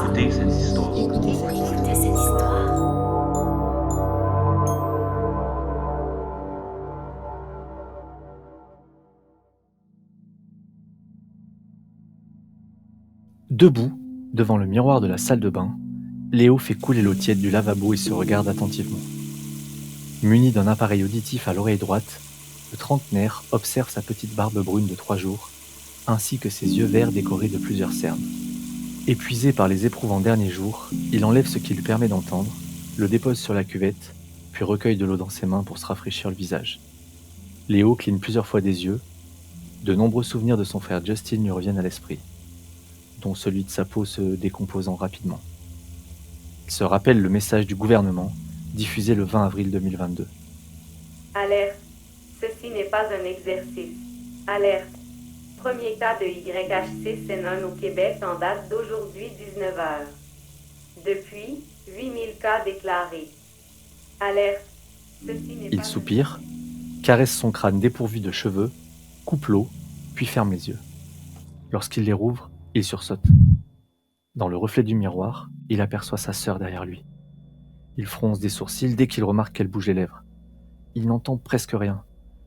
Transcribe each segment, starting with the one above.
Écoutez cette histoire. Écoutez cette histoire. Debout, devant le miroir de la salle de bain, Léo fait couler l'eau tiède du lavabo et se regarde attentivement. Muni d'un appareil auditif à l'oreille droite, le trentenaire observe sa petite barbe brune de 3 jours, ainsi que ses yeux verts décorés de plusieurs cernes. Épuisé par les éprouvants derniers jours, il enlève ce qui lui permet d'entendre, le dépose sur la cuvette, puis recueille de l'eau dans ses mains pour se rafraîchir le visage. Léo cligne plusieurs fois des yeux. De nombreux souvenirs de son frère Justin lui reviennent à l'esprit, dont celui de sa peau se décomposant rapidement. Il se rappelle le message du gouvernement, diffusé le 20 avril 2022. Alerte. Ceci n'est pas un exercice. Alerte. Premier cas de YH6N1 au Québec en date d'aujourd'hui 19h. Depuis, 8000 cas déclarés. Alerte. Ceci n'est Il pas soupire, caresse son crâne dépourvu de cheveux, coupe l'eau, puis ferme les yeux. Lorsqu'il les rouvre, il sursaute. Dans le reflet du miroir, il aperçoit sa sœur derrière lui. Il fronce des sourcils dès qu'il remarque qu'elle bouge les lèvres. Il n'entend presque rien,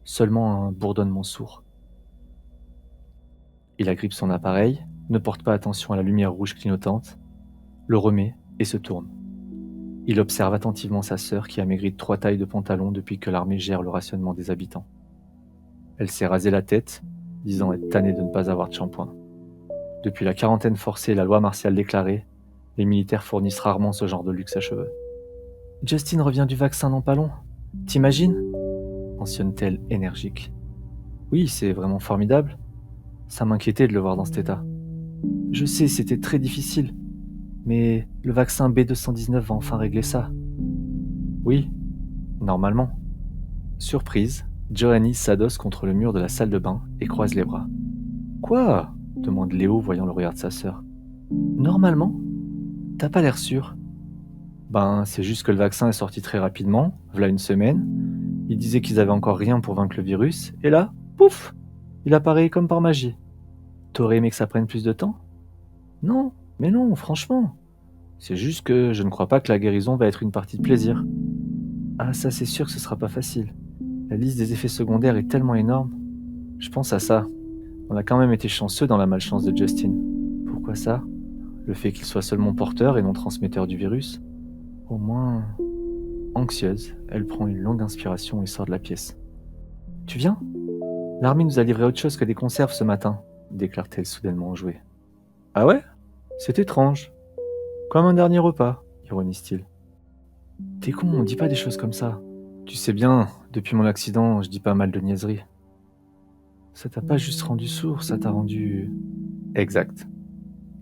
seulement un bourdonnement sourd. Il agrippe son appareil, ne porte pas attention à la lumière rouge clignotante, le remet et se tourne. Il observe attentivement sa sœur qui a maigri de 3 tailles de pantalon depuis que l'armée gère le rationnement des habitants. Elle s'est rasé la tête, disant être tannée de ne pas avoir de shampoing. Depuis la quarantaine forcée et la loi martiale déclarée, les militaires fournissent rarement ce genre de luxe à cheveux. « Justin revient du vaccin dans pas long. T'imagines ?» mentionne-t-elle énergique. « Oui, c'est vraiment formidable. Ça m'inquiétait de le voir dans cet état. Je sais, c'était très difficile, mais le vaccin B219 va enfin régler ça. » « Oui, normalement. » Surprise, Johanny s'adosse contre le mur de la salle de bain et croise les bras. « Quoi ?» demande Léo voyant le regard de sa sœur. « Normalement ? T'as pas l'air sûr. » Ben, c'est juste que le vaccin est sorti très rapidement, v'là une semaine. Ils disaient qu'ils avaient encore rien pour vaincre le virus, et là, pouf, il apparaît comme par magie. T'aurais aimé que ça prenne plus de temps ? Non, mais non, franchement. C'est juste que je ne crois pas que la guérison va être une partie de plaisir. Ah, ça c'est sûr que ce sera pas facile. La liste des effets secondaires est tellement énorme. Je pense à ça. On a quand même été chanceux dans la malchance de Justin. Pourquoi ça ? Le fait qu'il soit seulement porteur et non transmetteur du virus ? Au moins... Anxieuse, elle prend une longue inspiration et sort de la pièce. « Tu viens ? L'armée nous a livré autre chose que des conserves ce matin, » déclare-t-elle soudainement enjouée. « Ah ouais ? C'est étrange. Comme un dernier repas, » ironise-t-il. « T'es con, on dit pas des choses comme ça. Tu sais bien, depuis mon accident, je dis pas mal de niaiseries. » Ça t'a pas juste rendu sourd, ça t'a rendu... Exact.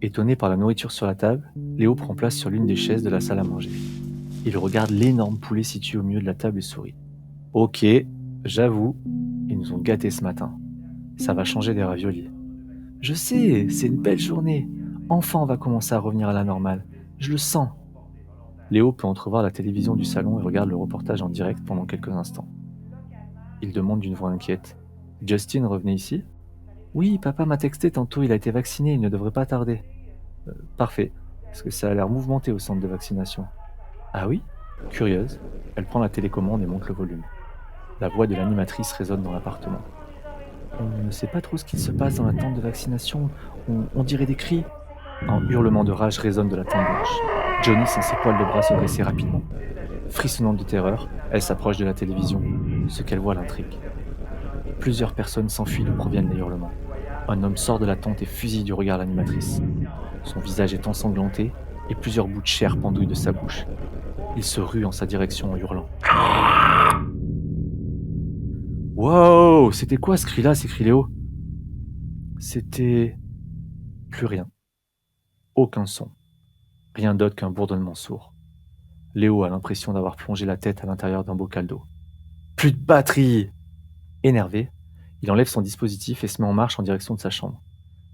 Étonné par la nourriture sur la table, Léo prend place sur l'une des chaises de la salle à manger. Il regarde l'énorme poulet situé au milieu de la table et sourit. Ok, j'avoue, ils nous ont gâtés ce matin. Ça va changer des raviolis. Je sais, c'est une belle journée. Enfin, on va commencer à revenir à la normale. Je le sens. Léo peut entrevoir la télévision du salon et regarde le reportage en direct pendant quelques instants. Il demande d'une voix inquiète. Justin revenait ici ? Oui, papa m'a texté tantôt, il a été vacciné, il ne devrait pas tarder. Parfait, parce que ça a l'air mouvementé au centre de vaccination. Ah oui ? Curieuse, elle prend la télécommande et monte le volume. La voix de l'animatrice résonne dans l'appartement. On ne sait pas trop ce qu'il se passe dans la tente de vaccination, on dirait des cris. Un hurlement de rage résonne de la tente blanche. Johnny sent ses poils de bras se dresser rapidement. Frissonnante de terreur, elle s'approche de la télévision. Ce qu'elle voit l'intrigue. Plusieurs personnes s'enfuient d'où proviennent les hurlements. Un homme sort de la tente et fusille du regard l'animatrice. Son visage est ensanglanté et plusieurs bouts de chair pendouillent de sa bouche. Il se rue en sa direction en hurlant. Wow, c'était quoi ce cri-là, s'écrie Léo. C'était... plus rien. Aucun son. Rien d'autre qu'un bourdonnement sourd. Léo a l'impression d'avoir plongé la tête à l'intérieur d'un bocal d'eau. Plus de batterie ! Énervé, il enlève son dispositif et se met en marche en direction de sa chambre.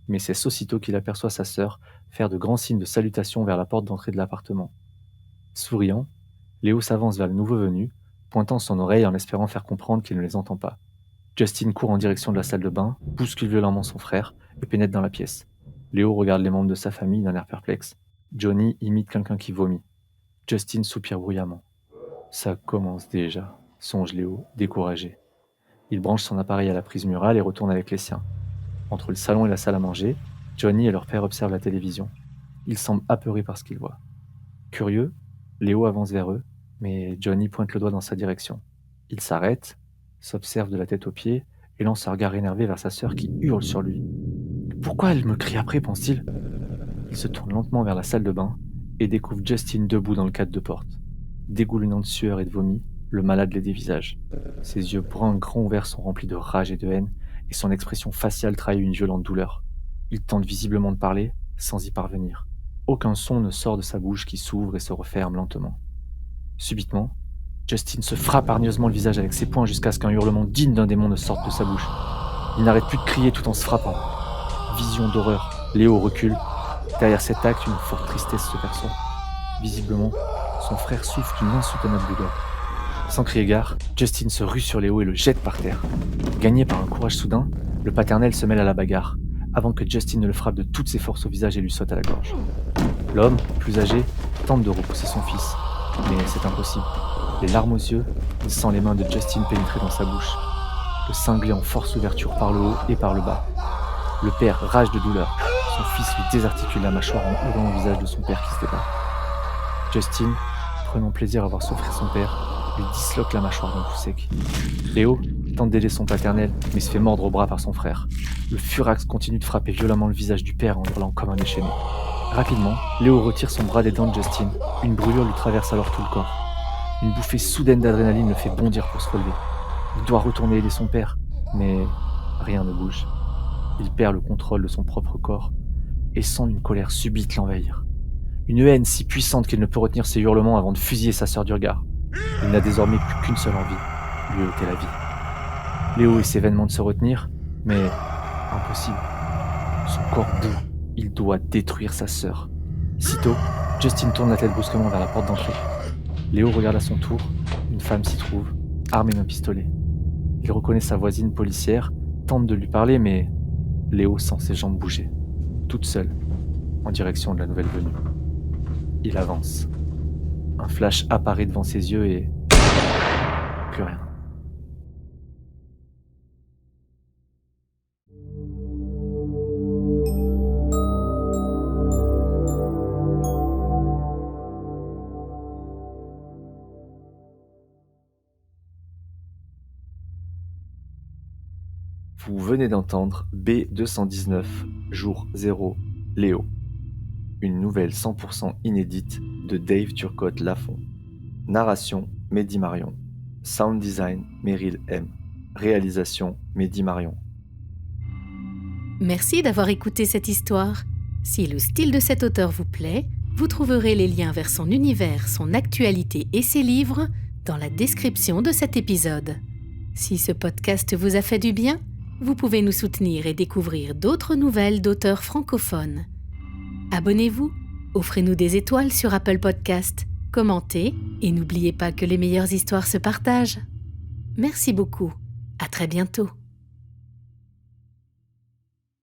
Mais c'est aussitôt qu'il aperçoit sa sœur faire de grands signes de salutation vers la porte d'entrée de l'appartement. Souriant, Léo s'avance vers le nouveau venu, pointant son oreille en espérant faire comprendre qu'il ne les entend pas. Justin court en direction de la salle de bain, bouscule violemment son frère et pénètre dans la pièce. Léo regarde les membres de sa famille d'un air perplexe. « Johnny imite quelqu'un qui vomit. Justin soupire bruyamment. Ça commence déjà, songe Léo, découragé. Il branche son appareil à la prise murale et retourne avec les siens. Entre le salon et la salle à manger, Johnny et leur père observent la télévision. Ils semblent apeurés par ce qu'ils voient. Curieux, Léo avance vers eux, mais Johnny pointe le doigt dans sa direction. Il s'arrête, s'observe de la tête aux pieds et lance un regard énervé vers sa sœur qui hurle sur lui. « Pourquoi elle me crie après ?» pense-t-il. Il se tourne lentement vers la salle de bain et découvre Justin debout dans le cadre de porte. Dégoulinant de sueur et de vomi, le malade les dévisage. Ses yeux bruns grands ouverts sont remplis de rage et de haine, et son expression faciale trahit une violente douleur. Il tente visiblement de parler, sans y parvenir. Aucun son ne sort de sa bouche qui s'ouvre et se referme lentement. Subitement, Justin se frappe hargneusement le visage avec ses poings jusqu'à ce qu'un hurlement digne d'un démon ne sorte de sa bouche. Il n'arrête plus de crier tout en se frappant. Vision d'horreur, Léo recule. Derrière cet acte, une forte tristesse se perçoit. Visiblement, son frère souffre d'une insoutenable douleur. Sans crier gare, Justin se rue sur Léo et le jette par terre. Gagné par un courage soudain, le paternel se mêle à la bagarre, avant que Justin ne le frappe de toutes ses forces au visage et lui saute à la gorge. L'homme, plus âgé, tente de repousser son fils, mais c'est impossible. Les larmes aux yeux, il sent les mains de Justin pénétrer dans sa bouche, le cingler en force ouverture par le haut et par le bas. Le père rage de douleur. Son fils lui désarticule la mâchoire en hurlant au visage de son père qui se débat. Justin, prenant plaisir à voir souffrir son père, lui disloque la mâchoire d'un coup sec. Léo tente d'aider son paternel, mais se fait mordre au bras par son frère. Le furax continue de frapper violemment le visage du père en hurlant comme un déchaîné. Rapidement, Léo retire son bras des dents de Justin. Une brûlure lui traverse alors tout le corps. Une bouffée soudaine d'adrénaline le fait bondir pour se relever. Il doit retourner aider son père, mais rien ne bouge. Il perd le contrôle de son propre corps et sent une colère subite l'envahir. Une haine si puissante qu'il ne peut retenir ses hurlements avant de fusiller sa sœur du regard. Il n'a désormais plus qu'une seule envie, lui ôter la vie. Léo essaie vainement de se retenir, mais impossible. Son corps bout, il doit détruire sa sœur. Sitôt, Justin tourne la tête brusquement vers la porte d'entrée. Léo regarde à son tour, une femme s'y trouve, armée d'un pistolet. Il reconnaît sa voisine policière, tente de lui parler, mais Léo sent ses jambes bouger, toute seule, en direction de la nouvelle venue. Il avance. Un flash apparaît devant ses yeux et... plus rien. Vous venez d'entendre B219, jour 0, Léo. Une nouvelle 100% inédite de Dave Turcotte-Lafont. Narration, Mehdi Marion. Sound design, Meryl M. Réalisation, Mehdi Marion. Merci d'avoir écouté cette histoire. Si le style de cet auteur vous plaît, vous trouverez les liens vers son univers, son actualité et ses livres dans la description de cet épisode. Si ce podcast vous a fait du bien, vous pouvez nous soutenir et découvrir d'autres nouvelles d'auteurs francophones. Abonnez-vous, offrez-nous des étoiles sur Apple Podcast, commentez et n'oubliez pas que les meilleures histoires se partagent. Merci beaucoup, à très bientôt.